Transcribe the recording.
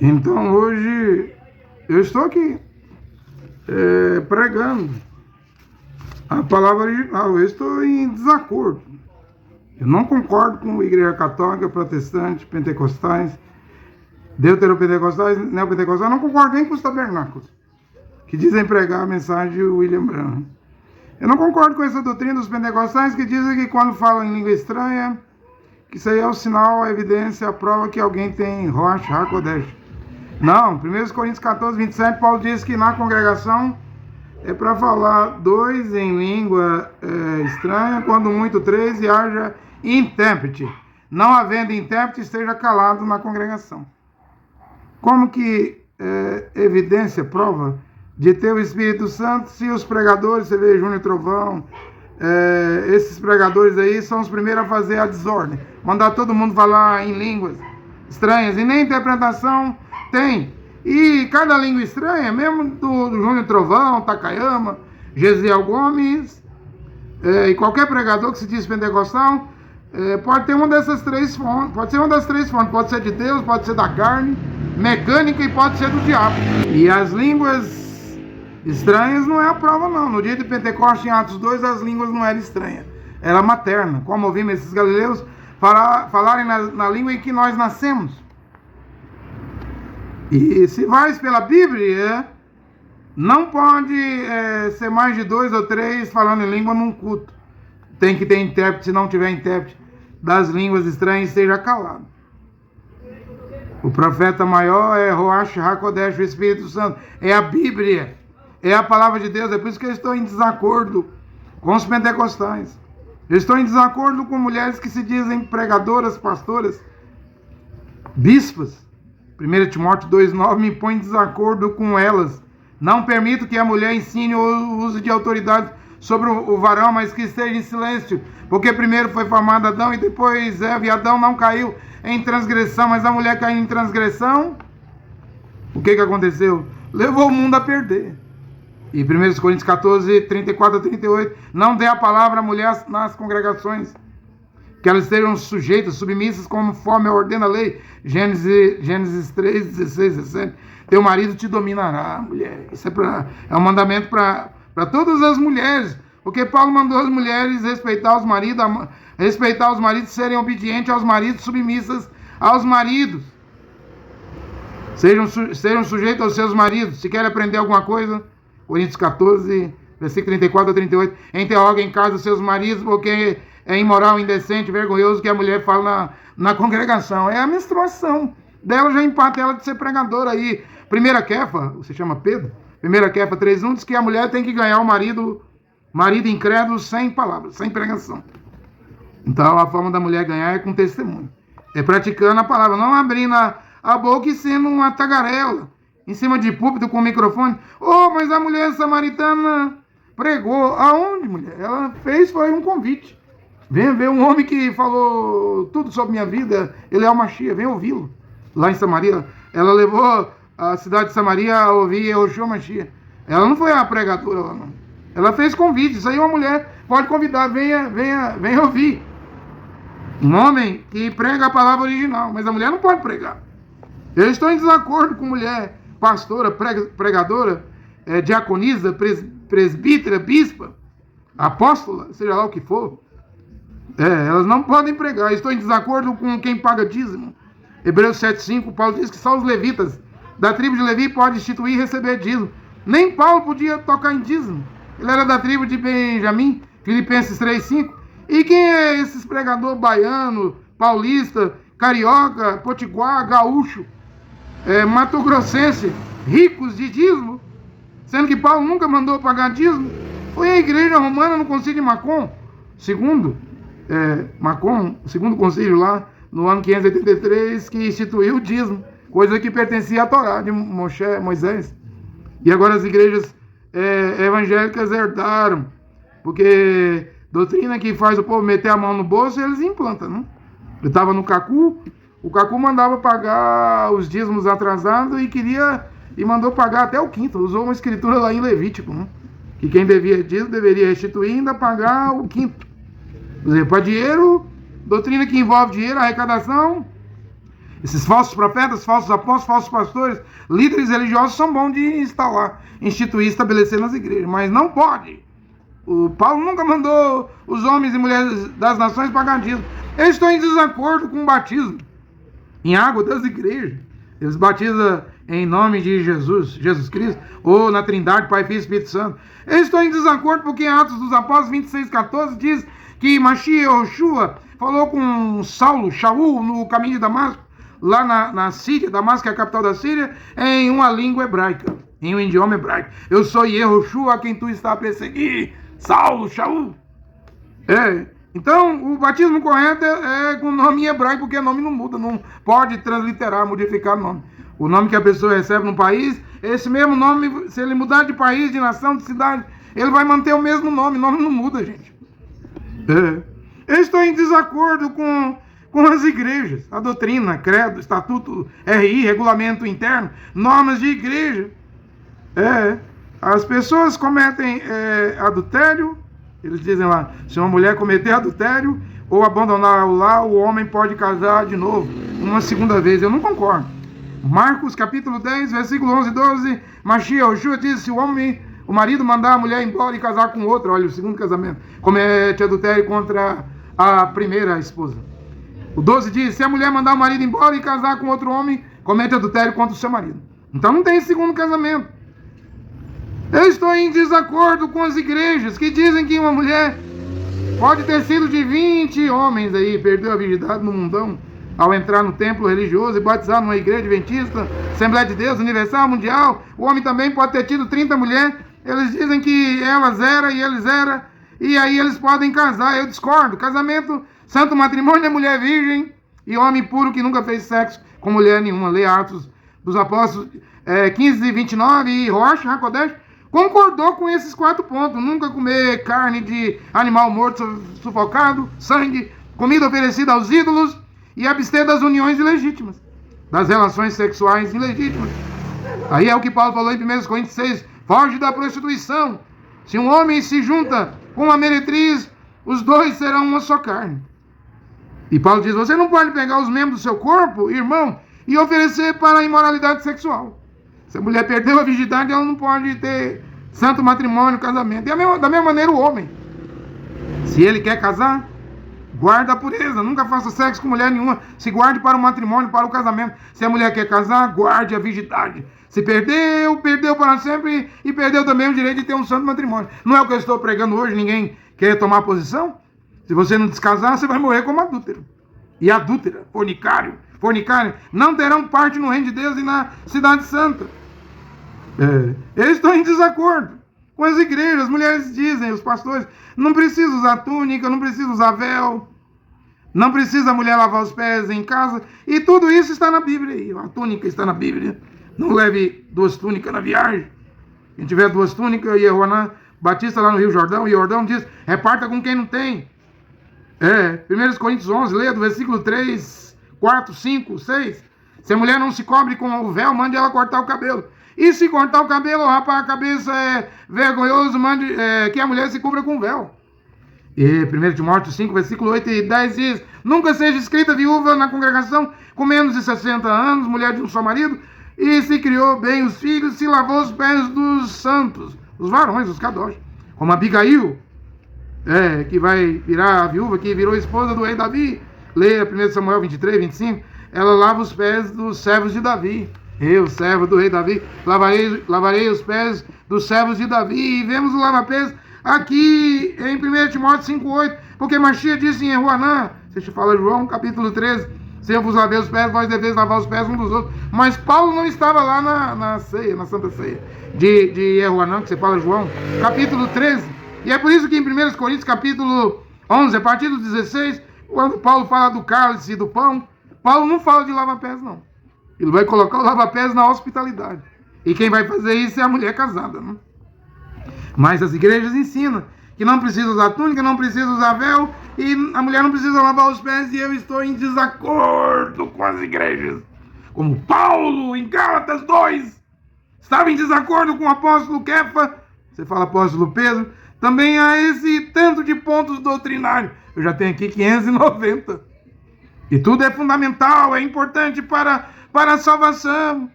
Então hoje eu estou aqui pregando a palavra original. Eu estou em desacordo. Eu não concordo com a Igreja Católica, Protestante, Pentecostais, Deuteropentecostais, Neopentecostais. Eu não concordo nem com os tabernáculos, que dizem pregar a mensagem de William Branham. Eu não concordo com essa doutrina dos pentecostais que dizem que quando falam em língua estranha, que isso aí é o sinal, a evidência, a prova que alguém tem Ruach HaKodesh. Não, 1 Coríntios 14, 27, Paulo diz que na congregação é para falar 2 em língua estranha, quando muito 3, e haja intérprete. Não havendo intérprete, esteja calado na congregação. Como que evidência, prova de ter o Espírito Santo, se os pregadores, você vê Júnior Trovão, esses pregadores aí são os primeiros a fazer a desordem, mandar todo mundo falar em línguas estranhas, e nem interpretação tem. E cada língua estranha, mesmo do Júnior Trovão, Takayama, Gesiel Gomes, e qualquer pregador que se diz pentecostal, pode ter uma dessas 3 fontes, pode ser uma das 3 fontes, pode ser de Deus, pode ser da carne, mecânica, e pode ser do diabo. E as línguas estranhas não é a prova, não. No dia de Pentecostes, em Atos 2, as línguas não eram estranhas, era materna, como ouvimos esses galileus falarem na língua em que nós nascemos. E se vais pela Bíblia, não pode ser mais de 2 ou 3 falando em língua num culto. Tem que ter intérprete. Se não tiver intérprete das línguas estranhas, esteja calado. O profeta maior é Ruach HaKodesh, o Espírito Santo. É a Bíblia, é a palavra de Deus. É por isso que eu estou em desacordo com os pentecostais. Eu estou em desacordo com mulheres que se dizem pregadoras, pastoras, bispas. 1 Timóteo 2,9 me põe em desacordo com elas. Não permito que a mulher ensine o uso de autoridade sobre o varão, mas que esteja em silêncio, porque primeiro foi formado Adão e depois Eva, e Adão não caiu em transgressão, mas a mulher caiu em transgressão. O que aconteceu? Levou o mundo a perder. E 1 Coríntios 14, 34 a 38, não dê a palavra à mulher nas congregações, que elas estejam sujeitas, submissas, conforme ordena a lei. Gênesis 3, 16, 17. Teu marido te dominará, mulher. Isso é um mandamento para todas as mulheres. Porque Paulo mandou as mulheres respeitar os maridos, serem obedientes aos maridos, submissas aos maridos. Sejam sujeitos aos seus maridos. Se quer aprender alguma coisa, Coríntios 14, versículo 34 a 38. Interroguem em casa os seus maridos, porque é imoral, indecente, vergonhoso que a mulher fala na congregação. É a menstruação dela, já empata ela de ser pregadora aí. 1 Kefa, você chama Pedro? 1 Kefa 3:1 diz que a mulher tem que ganhar o marido incrédulo sem palavras, sem pregação. Então a forma da mulher ganhar é com testemunho. É praticando a palavra, não abrindo a boca e sendo uma tagarela em cima de púlpito com microfone. Mas a mulher samaritana pregou. Aonde, mulher? Ela foi um convite. Venha ver um homem que falou tudo sobre minha vida, ele é o Mashiach, vem ouvi-lo. Lá em Samaria, ela levou a cidade de Samaria a ouvir Yehoshua Mashiach. Ela não foi a pregadora lá, não. Ela fez convite. Isso aí uma mulher pode convidar, venha ouvir. Um homem que prega a palavra original, mas a mulher não pode pregar. Eu estou em desacordo com mulher pastora, pregadora, diaconisa, presbítera, bispa, apóstola, seja lá o que for. Elas não podem pregar. Estou em desacordo com quem paga dízimo. Hebreus 7,5, Paulo diz que só os levitas da tribo de Levi podem instituir e receber dízimo. Nem Paulo podia tocar em dízimo. Ele era da tribo de Benjamim. Filipenses 3,5. E quem é esses pregador baiano, paulista, carioca, potiguar, gaúcho, matogrossense, ricos de dízimo? Sendo que Paulo nunca mandou pagar dízimo. Foi a igreja romana no concílio de Macon, o segundo concílio lá, no ano 583, que instituiu o dízimo, coisa que pertencia à Torá de Moisés. E agora as igrejas evangélicas herdaram, porque doutrina que faz o povo meter a mão no bolso, eles implantam, não? Eu estava no Cacu, o Cacu mandava pagar os dízimos atrasados e mandou pagar até o quinto. Usou uma escritura lá em Levítico, não? Que quem devia dízimo deveria restituir e ainda pagar o quinto. Por exemplo, para dinheiro, doutrina que envolve dinheiro, arrecadação, Esses falsos profetas, falsos apóstolos, falsos pastores, líderes religiosos são bons de instalar, instituir, estabelecer nas igrejas, mas não pode. O Paulo nunca mandou os homens e mulheres das nações pagar dízimo. Eles estão em desacordo com o batismo em água das igrejas. Eles batizam em nome de Jesus Cristo, ou na Trindade, Pai, Filho e Espírito Santo. Eles estão em desacordo porque em Atos dos Apóstolos 26:14 diz que Mashiach Yoshua falou com Saulo, Shaul, no caminho de Damasco, lá na Síria. Damasco é a capital da Síria, em uma língua hebraica, em um idioma hebraico. Eu sou Yehoshua, a quem tu está a perseguir, Saulo, Shaul. Então, o batismo correto é com nome em hebraico, porque o nome não muda, não pode transliterar, modificar o nome. O nome que a pessoa recebe no país, esse mesmo nome, se ele mudar de país, de nação, de cidade, ele vai manter o mesmo nome. O nome não muda, gente. Eu estou em desacordo com as igrejas, a doutrina, credo, estatuto, RI, regulamento interno, normas de igreja. As pessoas cometem adultério. Eles dizem lá, se uma mulher cometer adultério ou abandonar o lar, o homem pode casar de novo, uma segunda vez. Eu não concordo. Marcos capítulo 10, versículo 11 e 12, Mashiach Yoshua diz, se o marido mandar a mulher embora e casar com outra, olha, o segundo casamento, comete adultério contra a primeira esposa. O 12 diz, se a mulher mandar o marido embora e casar com outro homem, comete adultério contra o seu marido. Então não tem segundo casamento. Eu estou em desacordo com as igrejas que dizem que uma mulher pode ter sido de 20 homens aí, perdeu a virgindade no mundão, ao entrar no templo religioso e batizar numa igreja adventista, Assembleia de Deus, Universal, Mundial. O homem também pode ter tido 30 mulheres. Eles dizem que elas eram e eles eram, e aí eles podem casar. Eu discordo. Casamento, santo matrimônio é mulher virgem e homem puro que nunca fez sexo com mulher nenhuma. Lê Atos dos Apóstolos 15 e 29, e Rosh HaKodesh concordou com esses 4 pontos. Nunca comer carne de animal morto sufocado, sangue, comida oferecida aos ídolos, e abster das uniões ilegítimas, das relações sexuais ilegítimas. Aí é o que Paulo falou em 1 Coríntios 6, foge da prostituição. Se um homem se junta com uma meretriz, os dois serão uma só carne. E Paulo diz, você não pode pegar os membros do seu corpo, irmão, e oferecer para a imoralidade sexual. Se a mulher perdeu a virgindade, ela não pode ter santo matrimônio, casamento. E da mesma maneira o homem, se ele quer casar, guarda a pureza, nunca faça sexo com mulher nenhuma, se guarde para o matrimônio, para o casamento. Se a mulher quer casar, guarde a virgindade. Se perdeu, perdeu para sempre, e perdeu também o direito de ter um santo matrimônio. Não é o que eu estou pregando hoje, ninguém quer tomar posição? Se você não descasar, você vai morrer como adúltero. E adúltera, fornicário, não terão parte no reino de Deus e na cidade santa. Eu estou em desacordo com as igrejas. As mulheres dizem, os pastores, não precisa usar túnica, não precisa usar véu, não precisa a mulher lavar os pés em casa, e tudo isso está na Bíblia. A túnica está na Bíblia. Não leve 2 túnicas na viagem. Quem tiver 2 túnicas, Yehoanã Batista lá no Rio Jordão, e Jordão diz, reparta com quem não tem. 1 Coríntios 11, leia do versículo 3, 4, 5, 6. Se a mulher não se cobre com o véu, mande ela cortar o cabelo. E se cortar o cabelo, rapar a cabeça é vergonhoso, mande que a mulher se cubra com véu. E 1 Timóteo 5, versículo 8 e 10 diz, nunca seja escrita viúva na congregação com menos de 60 anos, mulher de um só marido, e se criou bem os filhos, se lavou os pés dos santos, os varões, os kadosh, como Abigail, que vai virar a viúva, que virou esposa do rei Davi. Leia 1 Samuel 23, 25, ela lava os pés dos servos de Davi. Eu, servo do rei Davi, lavarei os pés dos servos de Davi. E vemos o lava-pés aqui em 1 Timóteo 5,8, porque Mashiach disse em Yehoanã, você te fala João, capítulo 13, se eu vos lavei os pés, vós deveis lavar os pés uns dos outros. Mas Paulo não estava lá na ceia, na Santa Ceia de Yehoanã, que você fala João, capítulo 13. E é por isso que em 1 Coríntios, capítulo 11, a partir do 16, quando Paulo fala do cálice e do pão, Paulo não fala de lava-pés, não. Ele vai colocar o lava-pés na hospitalidade. E quem vai fazer isso é a mulher casada, né? Mas as igrejas ensinam que não precisa usar túnica, não precisa usar véu, e a mulher não precisa lavar os pés, e eu estou em desacordo com as igrejas. Como Paulo, em Gálatas 2, estava em desacordo com o apóstolo Kefa, você fala apóstolo Pedro, também há esse tanto de pontos doutrinários. Eu já tenho aqui 590. E tudo é fundamental, é importante para a salvação.